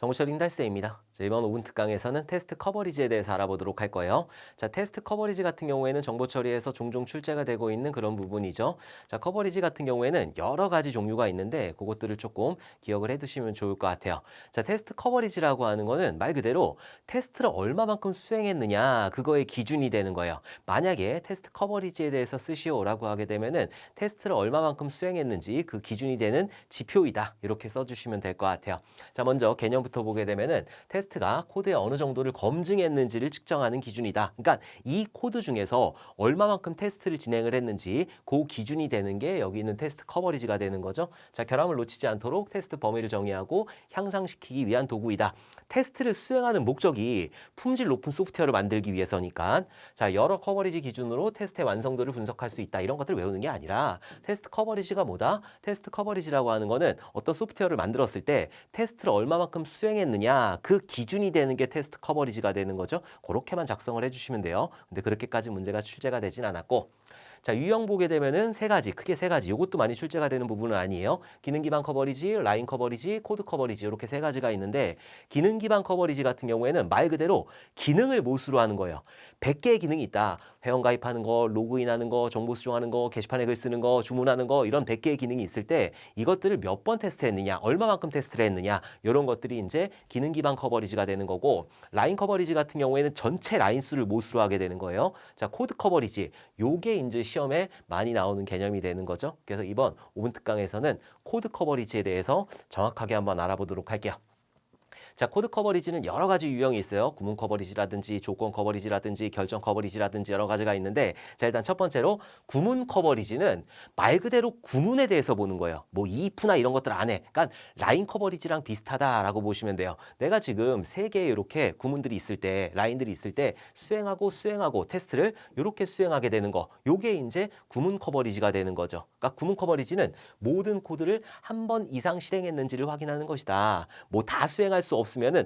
정보처리 흰달쌤입니다. 이번 5분 특강에서는 테스트 커버리지에 대해서 알아보도록 할 거예요. 자, 테스트 커버리지 같은 경우에는 정보 처리에서 종종 출제가 되고 있는 그런 부분이죠. 자, 커버리지 같은 경우에는 여러 가지 종류가 있는데 그것들을 조금 기억을 해두시면 좋을 것 같아요. 자, 테스트 커버리지라고 하는 거는 말 그대로 테스트를 얼마만큼 수행했느냐 그거의 기준이 되는 거예요. 만약에 테스트 커버리지에 대해서 쓰시오라고 하게 되면은 테스트를 얼마만큼 수행했는지 그 기준이 되는 지표이다. 이렇게 써주시면 될 것 같아요. 자, 먼저 개념부터 보게 되면은 테스트가 코드에 어느 정도를 검증했는지를 측정하는 기준이다. 그러니까 이 코드 중에서 얼마만큼 테스트를 진행을 했는지 그 기준이 되는 게 여기 있는 테스트 커버리지가 되는 거죠. 자, 결함을 놓치지 않도록 테스트 범위를 정의하고 향상시키기 위한 도구이다. 테스트를 수행하는 목적이 품질 높은 소프트웨어를 만들기 위해서니까 자, 여러 커버리지 기준으로 테스트의 완성도를 분석할 수 있다. 이런 것들을 외우는 게 아니라 테스트 커버리지가 뭐다? 테스트 커버리지라고 하는 거는 어떤 소프트웨어를 만들었을 때 테스트를 얼마만큼 수행했느냐 그 기준이 되는 게 테스트 커버리지가 되는 거죠. 그렇게만 작성을 해주시면 돼요. 근데 그렇게까지 문제가 출제가 되진 않았고 자, 유형 보게 되면은 세 가지, 크게 세 가지. 이것도 많이 출제가 되는 부분은 아니에요. 기능 기반 커버리지, 라인 커버리지, 코드 커버리지 이렇게 세 가지가 있는데 기능 기반 커버리지 같은 경우에는 말 그대로 기능을 모수로 하는 거예요. 100개의 기능이 있다. 회원 가입하는 거, 로그인하는 거, 정보 수정하는 거, 게시판에 글 쓰는 거, 주문하는 거 이런 100개의 기능이 있을 때 이것들을 몇 번 테스트했느냐, 얼마만큼 테스트를 했느냐 이런 것들이 이제 기능 기반 커버리지가 되는 거고 라인 커버리지 같은 경우에는 전체 라인 수를 모수로 하게 되는 거예요. 자, 코드 커버리지 요게 이제 시험에 많이 나오는 개념이 되는 거죠. 그래서 이번 5분 특강에서는 코드 커버리지에 대해서 정확하게 한번 알아보도록 할게요. 자, 코드 커버리지는 여러 가지 유형이 있어요. 구문 커버리지라든지 조건 커버리지라든지 결정 커버리지라든지 여러 가지가 있는데 자, 일단 첫 번째로 구문 커버리지는 말 그대로 구문에 대해서 보는 거예요. 뭐 if나 이런 것들 안 해. 그러니까 라인 커버리지랑 비슷하다라고 보시면 돼요. 내가 지금 세 개의 이렇게 구문들이 있을 때, 라인들이 있을 때 수행하고 테스트를 이렇게 수행하게 되는 거. 요게 이제 구문 커버리지가 되는 거죠. 그러니까 구문 커버리지는 모든 코드를 한 번 이상 실행했는지를 확인하는 것이다. 뭐 다 수행할 수 없으면은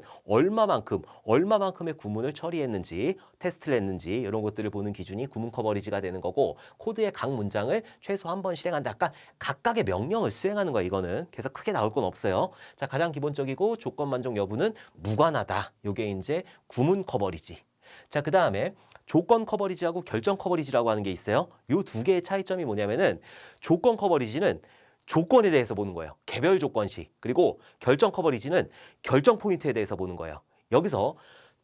얼마만큼의 구문을 처리했는지, 테스트를 했는지 이런 것들을 보는 기준이 구문 커버리지가 되는 거고 코드의 각 문장을 최소 한 번 실행한다. 약간 각각의 명령을 수행하는 거야, 이거는. 그래서 크게 나올 건 없어요. 자, 가장 기본적이고 조건 만족 여부는 무관하다. 요게 이제 구문 커버리지. 자, 그다음에 조건 커버리지하고 결정 커버리지라고 하는 게 있어요. 요 두 개의 차이점이 뭐냐면은 조건 커버리지는 조건에 대해서 보는 거예요. 개별 조건식. 그리고 결정 커버리지는 결정 포인트에 대해서 보는 거예요. 여기서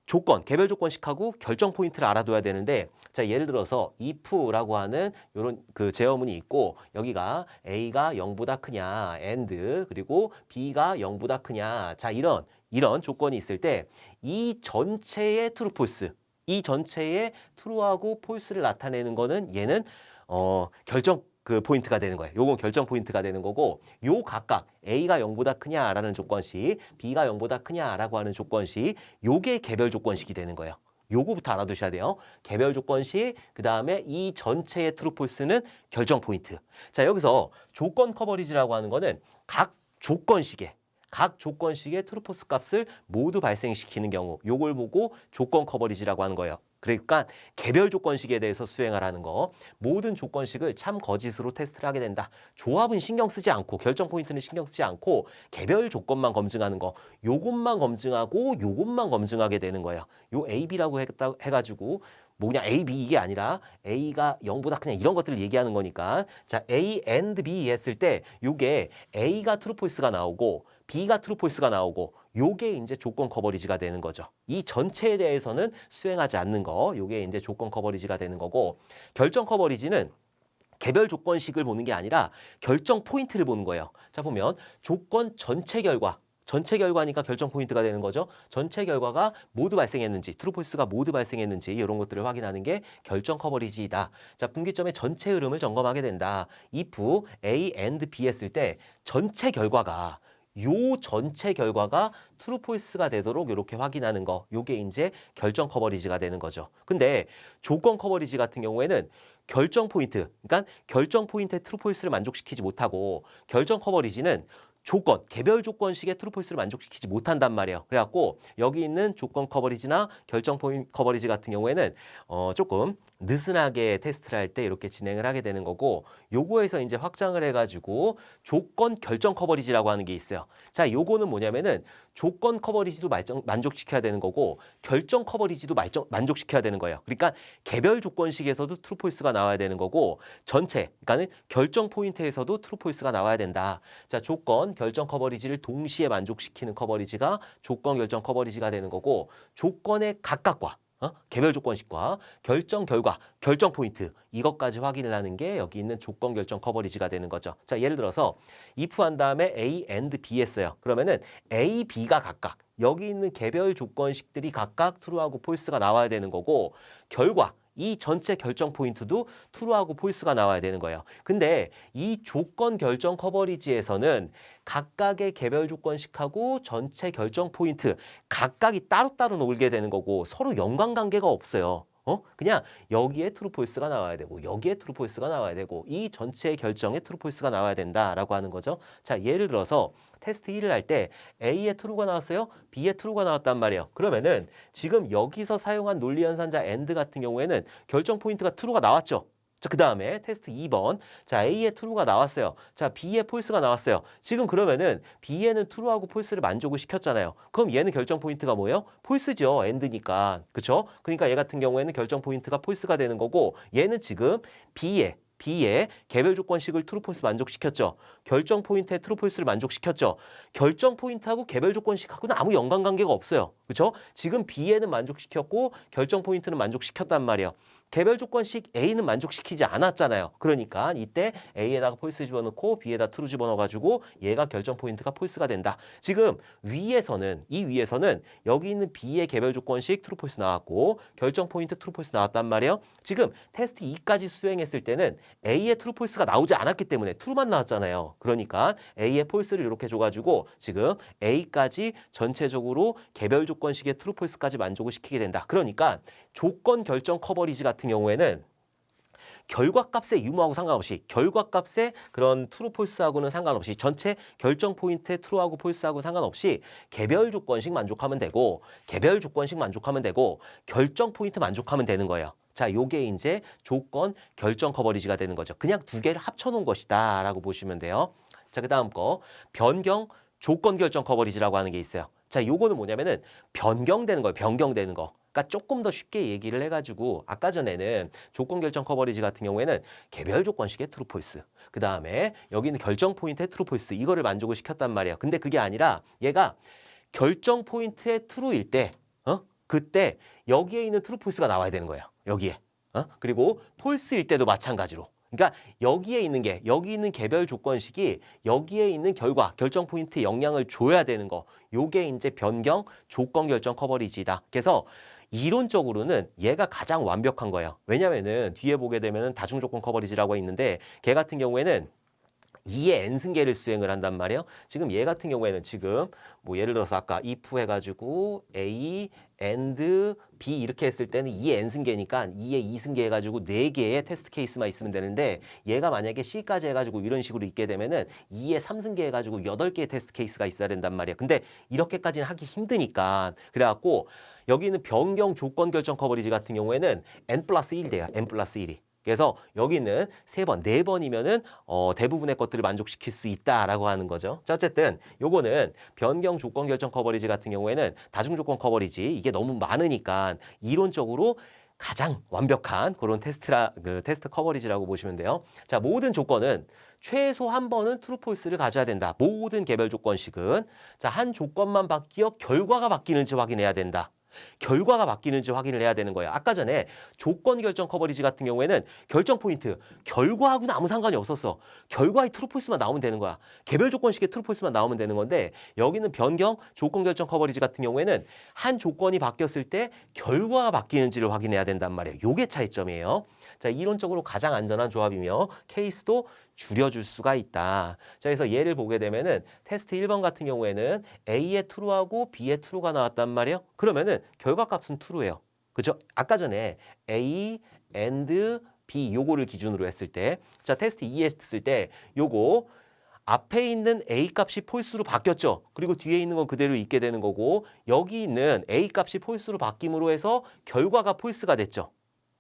조건, 개별 조건식하고 결정 포인트를 알아둬야 되는데 자, 예를 들어서 if라고 하는 요런 그 제어문이 있고 여기가 a가 0보다 크냐 and 그리고 b가 0보다 크냐 자, 이런 조건이 있을 때 이 전체의 true false 이 전체의 true하고 false를 나타내는 거는 얘는 결정 그 포인트가 되는 거예요. 요건 결정 포인트가 되는 거고 요 각각 A가 0보다 크냐라는 조건식, B가 0보다 크냐라고 하는 조건식 요게 개별 조건식이 되는 거예요. 요거부터 알아두셔야 돼요. 개별 조건식, 그 다음에 이 전체의 트루 폴스는 결정 포인트. 자, 여기서 조건 커버리지라고 하는 거는 각 조건식의 트루 폴스 값을 모두 발생시키는 경우 요걸 보고 조건 커버리지라고 하는 거예요. 그러니까 개별 조건식에 대해서 수행하라는 거. 모든 조건식을 참 거짓으로 테스트를 하게 된다. 조합은 신경 쓰지 않고 결정 포인트는 신경 쓰지 않고 개별 조건만 검증하는 거. 요것만 검증하고 요것만 검증하게 되는 거예요. 요 A, B라고 해가지고 뭐 그냥 A, B 이게 아니라 A가 0보다 그냥 이런 것들을 얘기하는 거니까 자, A and B 했을 때 요게 A가 트루 폴스가 나오고 B가 트루 폴스가 나오고 요게 이제 조건 커버리지가 되는 거죠. 이 전체에 대해서는 수행하지 않는 거, 요게 이제 조건 커버리지가 되는 거고 결정 커버리지는 개별 조건식을 보는 게 아니라 결정 포인트를 보는 거예요. 자, 보면 조건 전체 결과니까 결정 포인트가 되는 거죠. 전체 결과가 모두 발생했는지, 트루 폴스가 모두 발생했는지 이런 것들을 확인하는 게 결정 커버리지이다. 자, 분기점의 전체 흐름을 점검하게 된다. if A and B 했을 때 전체 결과가 트루 폴스가 되도록 이렇게 확인하는 거. 요게 이제 결정 커버리지가 되는 거죠. 근데 조건 커버리지 같은 경우에는 결정 포인트, 그러니까 결정 포인트의 트루 폴스를 만족시키지 못하고 결정 커버리지는 개별 조건식의 트루 폴스를 만족시키지 못한단 말이에요. 그래갖고 여기 있는 조건 커버리지나 결정 포인트 커버리지 같은 경우에는 조금 느슨하게 테스트를 할 때 이렇게 진행을 하게 되는 거고 요거에서 이제 확장을 해가지고 조건 결정 커버리지라고 하는 게 있어요. 자, 요거는 뭐냐면은 조건 커버리지도 만족시켜야 되는 거고 결정 커버리지도 만족시켜야 되는 거예요. 그러니까 개별 조건식에서도 트루 폴스가 나와야 되는 거고 전체, 그러니까는 결정 포인트에서도 트루 폴스가 나와야 된다. 자, 조건, 결정 커버리지를 동시에 만족시키는 커버리지가 조건 결정 커버리지가 되는 거고 조건의 각각과 개별 조건식과 결정 결과, 결정 포인트 이것까지 확인을 하는 게 여기 있는 조건 결정 커버리지가 되는 거죠. 자, 예를 들어서 if 한 다음에 A and B 했어요. 그러면은 A, B가 각각 여기 있는 개별 조건식들이 각각 true하고 false가 나와야 되는 거고 결과 이 전체 결정 포인트도 true하고 false가 나와야 되는 거예요. 근데 이 조건 결정 커버리지에서는 각각의 개별 조건식하고 전체 결정 포인트 각각이 따로따로 놀게 되는 거고 서로 연관관계가 없어요. 그냥 여기에 트루 폴스가 나와야 되고 여기에 트루 폴스가 나와야 되고 이 전체의 결정에 트루 폴스가 나와야 된다라고 하는 거죠. 자, 예를 들어서 테스트 1을 할 때 A에 true가 나왔어요. B에 true가 나왔단 말이에요. 그러면은 지금 여기서 사용한 논리 연산자 AND 같은 경우에는 결정 포인트가 true가 나왔죠. 자, 그 다음에 테스트 2번. 자, A에 true가 나왔어요. 자, B에 false가 나왔어요. 지금 그러면은 B에는 true하고 false를 만족을 시켰잖아요. 그럼 얘는 결정 포인트가 뭐예요? false죠. AND니까. 그쵸? 그러니까 얘 같은 경우에는 결정 포인트가 false가 되는 거고 얘는 지금 B에 개별 조건식을 true, false 만족시켰죠. 결정 포인트에 true, false를 만족시켰죠. 결정 포인트하고 개별 조건식하고는 아무 연관관계가 없어요. 그렇죠? 지금 B에는 만족시켰고 결정 포인트는 만족시켰단 말이에요. 개별 조건식 A는 만족시키지 않았잖아요. 그러니까 이때 A에다가 false 집어넣고 B에다 true 집어넣어가지고 얘가 결정 포인트가 false가 된다. 지금 이 위에서는 여기 있는 B의 개별 조건식 true, false 나왔고 결정 포인트 true, false 나왔단 말이에요. 지금 테스트 2까지 수행했을 때는 A의 true, false가 나오지 않았기 때문에 true만 나왔잖아요. 그러니까 A의 false를 이렇게 줘가지고 지금 A까지 전체적으로 개별 조건식의 true, false까지 만족을 시키게 된다. 그러니까 조건 결정 커버리지 같은 경우에는 결과값의 유무하고 상관없이 결과값의 그런 트루 폴스하고는 상관없이 전체 결정 포인트의 트루하고 폴스하고 상관없이 개별 조건식 만족하면 되고 결정 포인트 만족하면 되는 거예요. 자, 요게 이제 조건 결정 커버리지가 되는 거죠. 그냥 두 개를 합쳐 놓은 것이다 라고 보시면 돼요. 자, 그 다음 거 변경 조건 결정 커버리지라고 하는 게 있어요. 자, 요거는 뭐냐면은 변경되는 거예요. 변경되는 거. 그러니까 조금 더 쉽게 얘기를 해가지고 아까 전에는 조건 결정 커버리지 같은 경우에는 개별 조건식의 트루 폴스 그 다음에 여기 있는 결정 포인트의 트루 폴스 이거를 만족을 시켰단 말이에요. 근데 그게 아니라 얘가 결정 포인트의 트루일 때 그때 여기에 있는 트루 폴스가 나와야 되는 거예요. 여기에 그리고 폴스일 때도 마찬가지로 그러니까 여기 있는 개별 조건식이 여기에 있는 결정 포인트에 영향을 줘야 되는 거. 요게 이제 변경 조건 결정 커버리지다. 그래서 이론적으로는 얘가 가장 완벽한 거예요. 왜냐면은 뒤에 보게 되면은 다중 조건 커버리지라고 있는데 걔 같은 경우에는 2의 n승계를 수행을 한단 말이에요. 지금 얘 같은 경우에는 지금 뭐 예를 들어서 아까 if 해가지고 A and B 이렇게 했을 때는 2의 n승계니까 2의 2승계 해가지고 4개의 테스트 케이스만 있으면 되는데 얘가 만약에 C까지 해가지고 이런 식으로 있게 되면은 2의 3승계 해가지고 8개의 테스트 케이스가 있어야 된단 말이에요. 근데 이렇게까지는 하기 힘드니까 그래갖고 여기 있는 변경 조건 결정 커버리지 같은 경우에는 n 플러스 1 돼요. n 플러스 1이. 그래서 여기는 3번, 4번이면은 대부분의 것들을 만족시킬 수 있다라고 하는 거죠. 자, 어쨌든 요거는 변경 조건 결정 커버리지 같은 경우에는 다중 조건 커버리지 이게 너무 많으니까 이론적으로 가장 완벽한 그런 테스트 커버리지라고 보시면 돼요. 자, 모든 조건은 최소 한 번은 트루 폴스를 가져야 된다. 모든 개별 조건식은 자, 한 조건만 바뀌어 결과가 바뀌는지 확인해야 된다. 결과가 바뀌는지 확인을 해야 되는 거예요. 아까 전에 조건 결정 커버리지 같은 경우에는 결정 포인트, 결과하고는 아무 상관이 없었어. 결과의 트루 폴스만 나오면 되는 거야. 개별 조건식의 트루 폴스만 나오면 되는 건데 여기는 변경 조건 결정 커버리지 같은 경우에는 한 조건이 바뀌었을 때 결과가 바뀌는지를 확인해야 된단 말이에요. 요게 차이점이에요. 자, 이론적으로 가장 안전한 조합이며 케이스도 줄여줄 수가 있다. 자, 그래서 예를 보게 되면은 테스트 1번 같은 경우에는 A의 true하고 B의 true가 나왔단 말이에요. 그러면은 결과값은 true예요. 그죠? 아까 전에 A and B 요거를 기준으로 했을 때 자, 테스트 2 했을 때 요거 앞에 있는 A 값이 폴스로 바뀌었죠. 그리고 뒤에 있는 건 그대로 있게 되는 거고 여기 있는 A 값이 폴스로 바뀜으로 해서 결과가 폴스가 됐죠.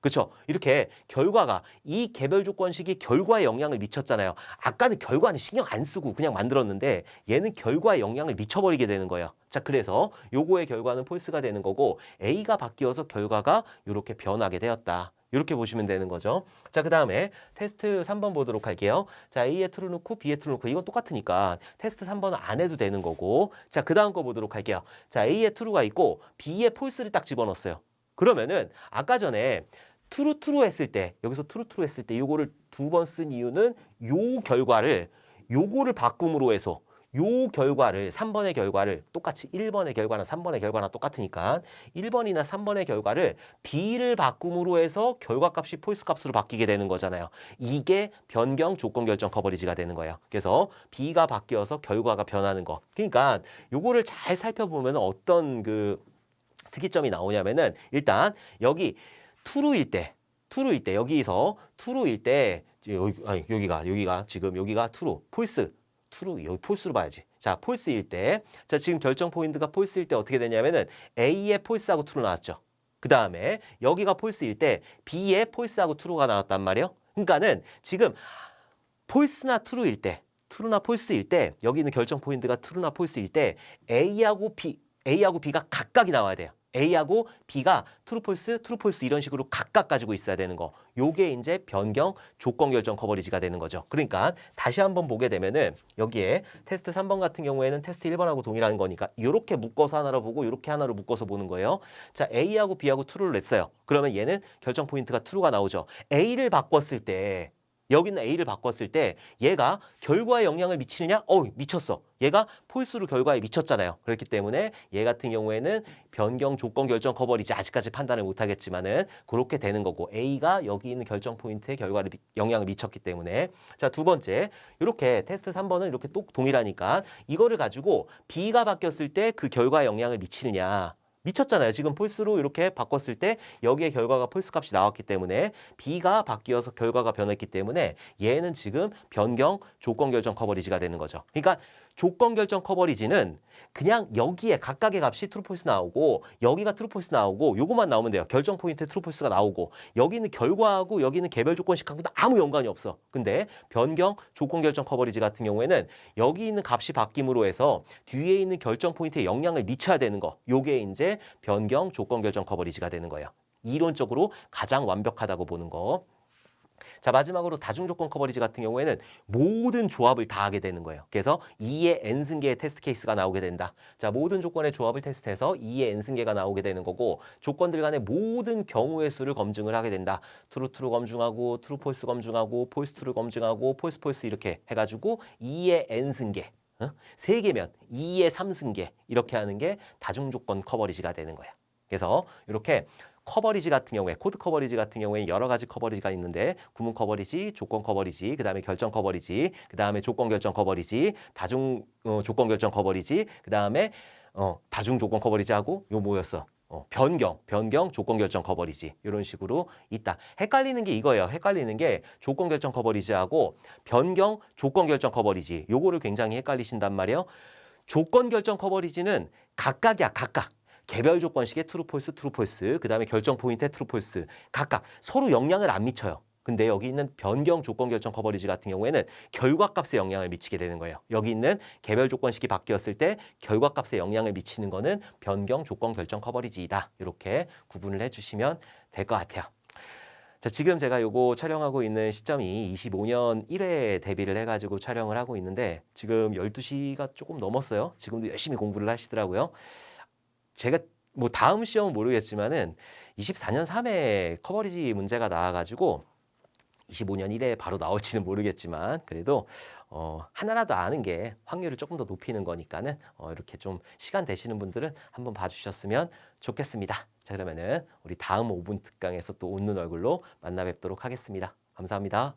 그렇죠? 이렇게 결과가 이 개별 조건식이 결과에 영향을 미쳤잖아요. 아까는 결과는 신경 안 쓰고 그냥 만들었는데 얘는 결과에 영향을 미쳐버리게 되는 거예요. 자, 그래서 요거의 결과는 폴스가 되는 거고 A가 바뀌어서 결과가 이렇게 변하게 되었다. 이렇게 보시면 되는 거죠. 자, 그 다음에 테스트 3번 보도록 할게요. 자, A에 true 넣고 B에 true 넣고 이건 똑같으니까 테스트 3번은 안 해도 되는 거고 자, 그 다음 거 보도록 할게요. 자, A에 true가 있고 B에 false를 딱 집어넣었어요. 그러면은 아까 전에 트루 했을 때 여기서 트루 했을 때 요거를 두 번 쓴 이유는 요 결과를 요거를 바꿈으로 해서 요 결과를 3번의 결과를 똑같이 1번의 결과나 3번의 결과나 똑같으니까 1번이나 3번의 결과를 B를 바꿈으로 해서 결과값이 폴스 값으로 바뀌게 되는 거잖아요. 이게 변경 조건 결정 커버리지가 되는 거예요. 그래서 B가 바뀌어서 결과가 변하는 거. 그러니까 요거를 잘 살펴보면 어떤 그 특이점이 나오냐면은 일단 여기 투루일 때 여기서 투루일 때 여기가 지금 여기가 투루 폴스 투루 여기 폴스로 봐야지. 자, 폴스일 때 자, 지금 결정 포인트가 폴스일 때 어떻게 되냐면은 A의 폴스하고 트루 나왔죠. 그 다음에 여기가 폴스일 때 B의 폴스하고 트루가 나왔단 말이에요. 그러니까는 지금 폴스나 트루일 때 트루나 폴스일 때 여기 있는 결정 포인트가 트루나 폴스일 때 A하고 B가 각각이 나와야 돼요. A하고 B가 트루 폴스 이런 식으로 각각 가지고 있어야 되는 거. 요게 이제 변경 조건 결정 커버리지가 되는 거죠. 그러니까 다시 한번 보게 되면은 여기에 테스트 3번 같은 경우에는 테스트 1번하고 동일한 거니까 이렇게 묶어서 하나로 보고 이렇게 하나로 묶어서 보는 거예요. 자, A하고 B하고 true를 냈어요. 그러면 얘는 결정 포인트가 true가 나오죠. A를 바꿨을 때 여기는 A를 바꿨을 때 얘가 결과에 영향을 미치느냐? 미쳤어. 얘가 폴스로 결과에 미쳤잖아요. 그렇기 때문에 얘 같은 경우에는 변경 조건 결정 커버리지 아직까지 판단을 못하겠지만은 그렇게 되는 거고 A가 여기 있는 결정 포인트에 결과를 영향을 미쳤기 때문에 자, 두 번째 이렇게 테스트 3번은 이렇게 똑 동일하니까 이거를 가지고 B가 바뀌었을 때 그 결과에 영향을 미치느냐 미쳤잖아요. 지금 폴스로 이렇게 바꿨을 때 여기에 결과가 폴스 값이 나왔기 때문에 B가 바뀌어서 결과가 변했기 때문에 얘는 지금 변경 조건 결정 커버리지가 되는 거죠. 그러니까 조건 결정 커버리지는 그냥 여기에 각각의 값이 트루폴스 나오고 여기가 트루폴스 나오고 요것만 나오면 돼요. 결정 포인트 트루폴스가 나오고 여기는 결과하고 여기는 개별 조건식하고는 아무 연관이 없어. 근데 변경 조건 결정 커버리지 같은 경우에는 여기 있는 값이 바뀜으로 해서 뒤에 있는 결정 포인트에 영향을 미쳐야 되는 거. 요게 이제 변경 조건 결정 커버리지가 되는 거예요. 이론적으로 가장 완벽하다고 보는 거. 자, 마지막으로 다중조건 커버리지 같은 경우에는 모든 조합을 다 하게 되는 거예요. 그래서 2의 n승계의 테스트 케이스가 나오게 된다. 자, 모든 조건의 조합을 테스트해서 2의 n승계가 나오게 되는 거고 조건들 간의 모든 경우의 수를 검증을 하게 된다. 트루 검증하고 트루 폴스 검증하고 폴스 트루 검증하고 폴스 폴스 이렇게 해가지고 2의 n승계 세 개면 2의 3승계 이렇게 하는 게 다중조건 커버리지가 되는 거야. 그래서 이렇게 커버리지 같은 경우에 코드 커버리지 같은 경우에 여러 가지 커버리지가 있는데 구문 커버리지, 조건 커버리지, 그다음에 결정 커버리지, 그다음에 조건 결정 커버리지, 다중 조건 결정 커버리지, 그다음에 다중 조건 커버리지하고 요 뭐였어? 변경 조건 결정 커버리지 이런 식으로 있다. 헷갈리는 게 이거예요. 헷갈리는 게 조건 결정 커버리지하고 변경 조건 결정 커버리지 요거를 굉장히 헷갈리신단 말이에요. 조건 결정 커버리지는 각각이야, 각각. 개별 조건식의 트루 폴스, 그 다음에 결정 포인트의 트루 폴스 각각 서로 영향을 안 미쳐요. 근데 여기 있는 변경 조건 결정 커버리지 같은 경우에는 결과값에 영향을 미치게 되는 거예요. 여기 있는 개별 조건식이 바뀌었을 때 결과값에 영향을 미치는 거는 변경 조건 결정 커버리지이다. 이렇게 구분을 해주시면 될 것 같아요. 자, 지금 제가 요거 촬영하고 있는 시점이 25년 1회 데뷔를 해가지고 촬영을 하고 있는데 지금 12시가 조금 넘었어요. 지금도 열심히 공부를 하시더라고요. 제가 뭐 다음 시험은 모르겠지만은 24년 3회 커버리지 문제가 나와가지고 25년 1회 바로 나올지는 모르겠지만 그래도 하나라도 아는 게 확률을 조금 더 높이는 거니까는 이렇게 좀 시간 되시는 분들은 한번 봐주셨으면 좋겠습니다. 자, 그러면은 우리 다음 5분 특강에서 또 웃는 얼굴로 만나 뵙도록 하겠습니다. 감사합니다.